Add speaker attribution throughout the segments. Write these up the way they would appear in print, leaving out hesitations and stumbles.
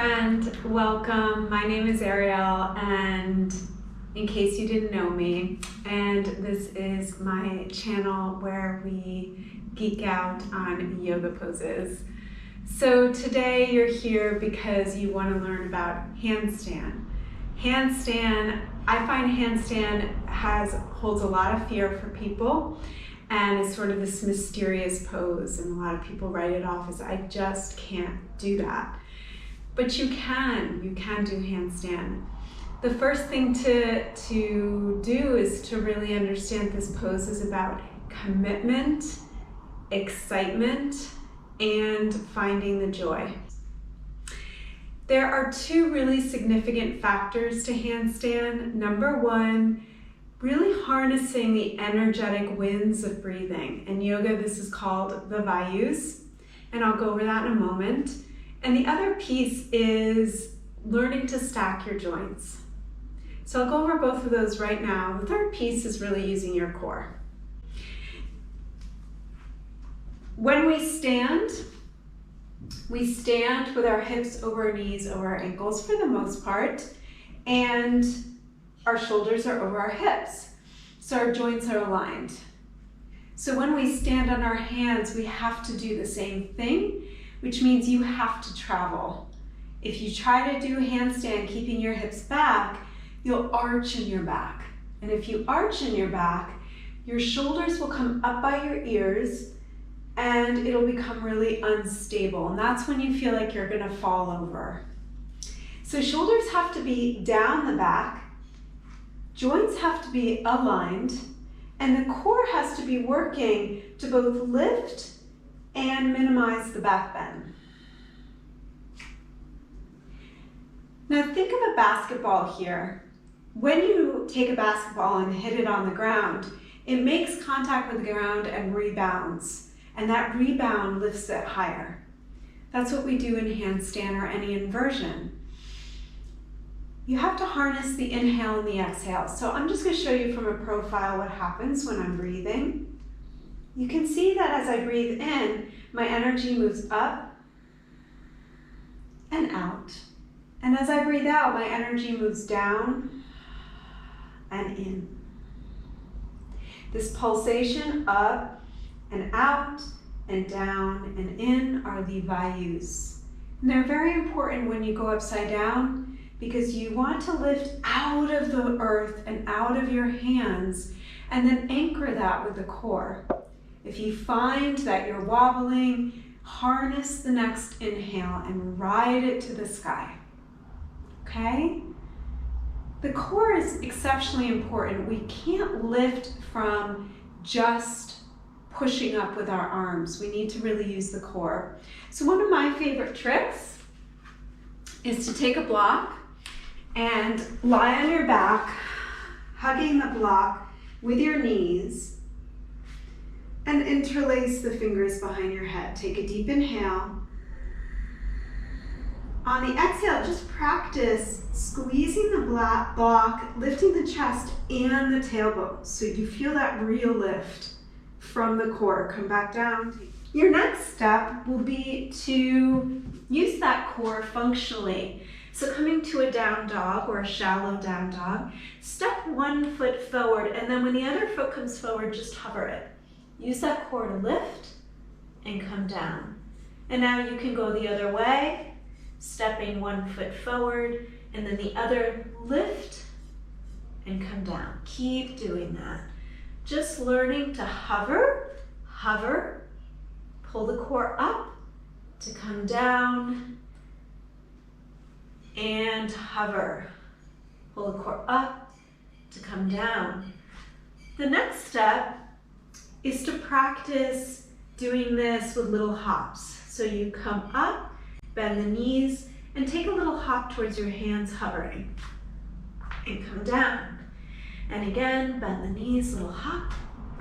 Speaker 1: and welcome. My name is Ariel, and in case you didn't know me, and this is my channel where we geek out on yoga poses. So today you're here because you want to learn about handstand. Handstand, I find handstand holds a lot of fear for people, and it's sort of this mysterious pose, and a lot of people write it off as, I just can't do that. But you can do handstand. The first thing to do is to really understand this pose is about commitment, excitement, and finding the joy. There are two really significant factors to handstand. Number one, really harnessing the energetic winds of breathing. In yoga, this is called the vayus, and I'll go over that in a moment. And the other piece is learning to stack your joints. So I'll go over both of those right now. The third piece is really using your core. When we stand with our hips over our knees, over our ankles for the most part, and our shoulders are over our hips. So our joints are aligned. So when we stand on our hands, we have to do the same thing, which means you have to travel. If you try to do handstand keeping your hips back, you'll arch in your back. And if you arch in your back, your shoulders will come up by your ears and it'll become really unstable. And that's when you feel like you're gonna fall over. So shoulders have to be down the back, joints have to be aligned, and the core has to be working to both lift and minimize the back bend. Now think of a basketball here. When you take a basketball and hit it on the ground, it makes contact with the ground and rebounds, and that rebound lifts it higher. That's what we do in handstand or any inversion. You have to harness the inhale and the exhale. So I'm just going to show you from a profile what happens when I'm breathing. You can see that as I breathe in, my energy moves up and out. And as I breathe out, my energy moves down and in. This pulsation up and out and down and in are the vayus. And they're very important when you go upside down because you want to lift out of the earth and out of your hands and then anchor that with the core. If you find that you're wobbling, harness the next inhale and ride it to the sky, okay? The core is exceptionally important. We can't lift from just pushing up with our arms. We need to really use the core. So one of my favorite tricks is to take a block and lie on your back, hugging the block with your knees, and interlace the fingers behind your head. Take a deep inhale. On the exhale, just practice squeezing the block, lifting the chest and the tailbone. So you feel that real lift from the core. Come back down. Your next step will be to use that core functionally. So coming to a down dog or a shallow down dog, step one foot forward, and then when the other foot comes forward, just hover it. Use that core to lift and come down. And now you can go the other way, stepping one foot forward, and then the other, lift and come down. Keep doing that. Just learning to hover, pull the core up to come down, and hover. Pull the core up to come down. The next step is to practice doing this with little hops. So you come up, bend the knees, and take a little hop towards your hands hovering. And come down. And again, bend the knees, little hop,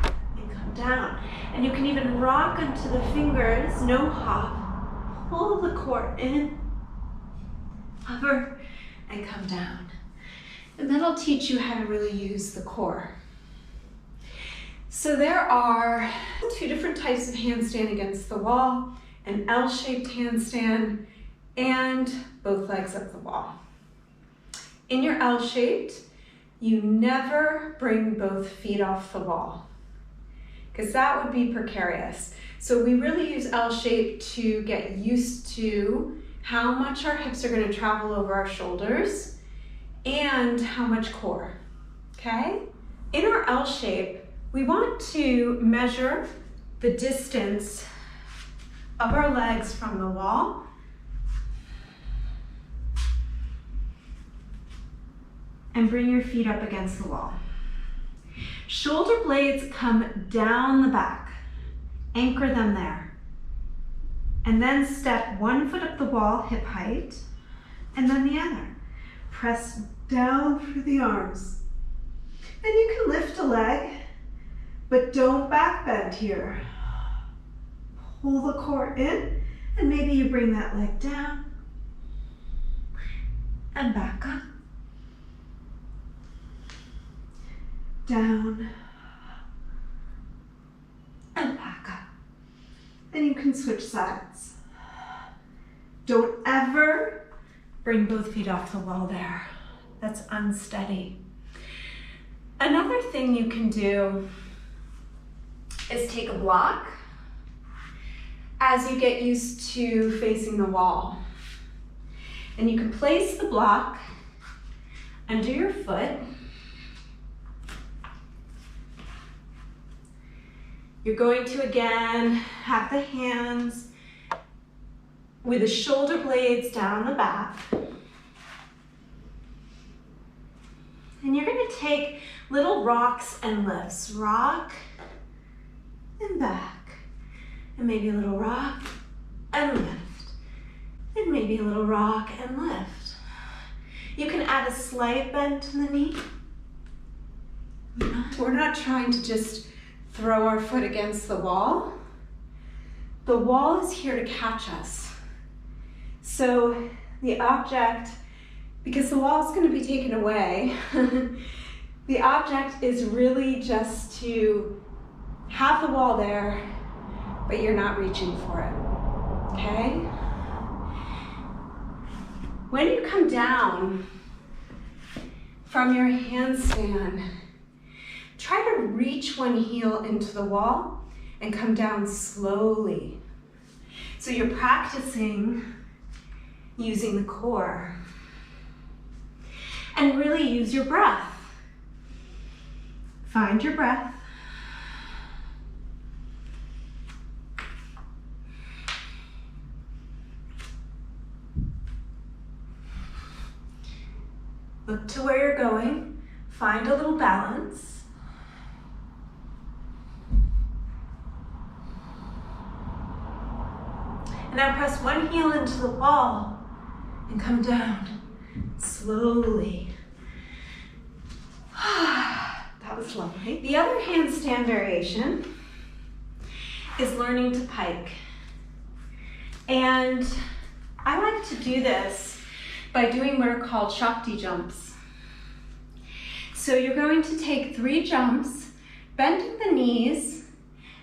Speaker 1: and come down. And you can even rock onto the fingers, no hop. Pull the core in, hover, and come down. And that'll teach you how to really use the core. So there are two different types of handstand against the wall, an L-shaped handstand and both legs up the wall. In your L-shaped, you never bring both feet off the wall because that would be precarious. So we really use L-shape to get used to how much our hips are going to travel over our shoulders and how much core, okay? In our L-shape, we want to measure the distance of our legs from the wall and bring your feet up against the wall. Shoulder blades come down the back. Anchor them there. And then step one foot up the wall, hip height, and then the other. Press down through the arms. And you can lift a leg, but don't back bend here. Pull the core in, and maybe you bring that leg down and back up. Down and back up. And you can switch sides. Don't ever bring both feet off the wall there. That's unsteady. Another thing you can do is take a block as you get used to facing the wall. And you can place the block under your foot. You're going to again have the hands with the shoulder blades down the back. And you're going to take little rocks and lifts. Rock and back. And maybe a little rock and lift. And maybe a little rock and lift. You can add a slight bend to the knee. We're not trying to just throw our foot against the wall. The wall is here to catch us. So the object, because the wall is going to be taken away, the object is really just to have the wall there, but you're not reaching for it, okay? When you come down from your handstand, try to reach one heel into the wall and come down slowly. So you're practicing using the core. And really use your breath. Find your breath. Look to where you're going. Find a little balance. And now press one heel into the wall and come down slowly. That was lovely. The other handstand variation is learning to pike. And I like to do this by doing what are called Shakti jumps. So you're going to take 3 jumps, bending the knees,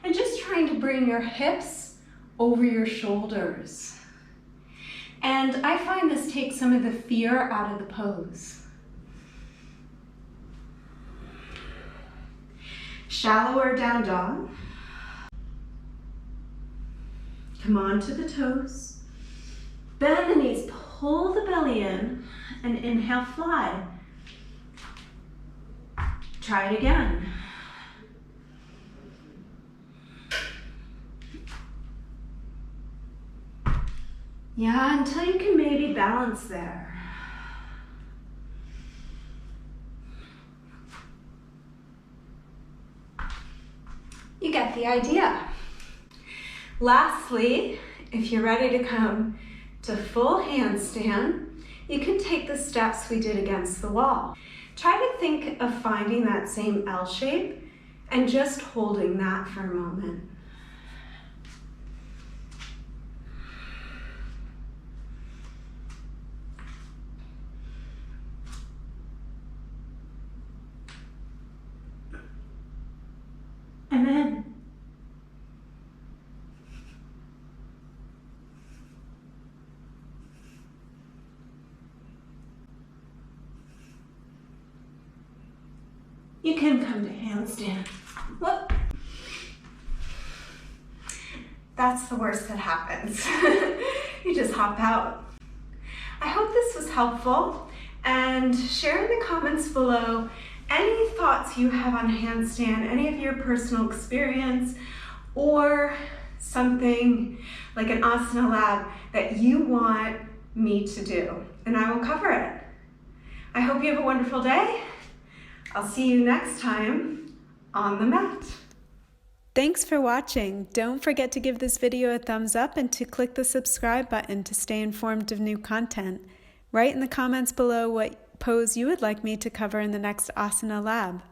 Speaker 1: and just trying to bring your hips over your shoulders. And I find this takes some of the fear out of the pose. Shallower down dog. Come on to the toes. Bend the knees, pull the belly in, and inhale, fly. Try it again. Yeah, until you can maybe balance there. You get the idea. Lastly, if you're ready to come to full handstand, you can take the steps we did against the wall. Try to think of finding that same L shape and just holding that for a moment. And then you can come to handstand. Whoop. That's the worst that happens. You just hop out. I hope this was helpful, and share in the comments below any thoughts you have on handstand, any of your personal experience, or something like an Asana Lab that you want me to do, and I will cover it. I hope you have a wonderful day. I'll see you next time on the mat. Thanks for watching. Don't forget to give this video a thumbs up and to click the subscribe button to stay informed of new content. Write in the comments below what pose you would like me to cover in the next Asana Lab.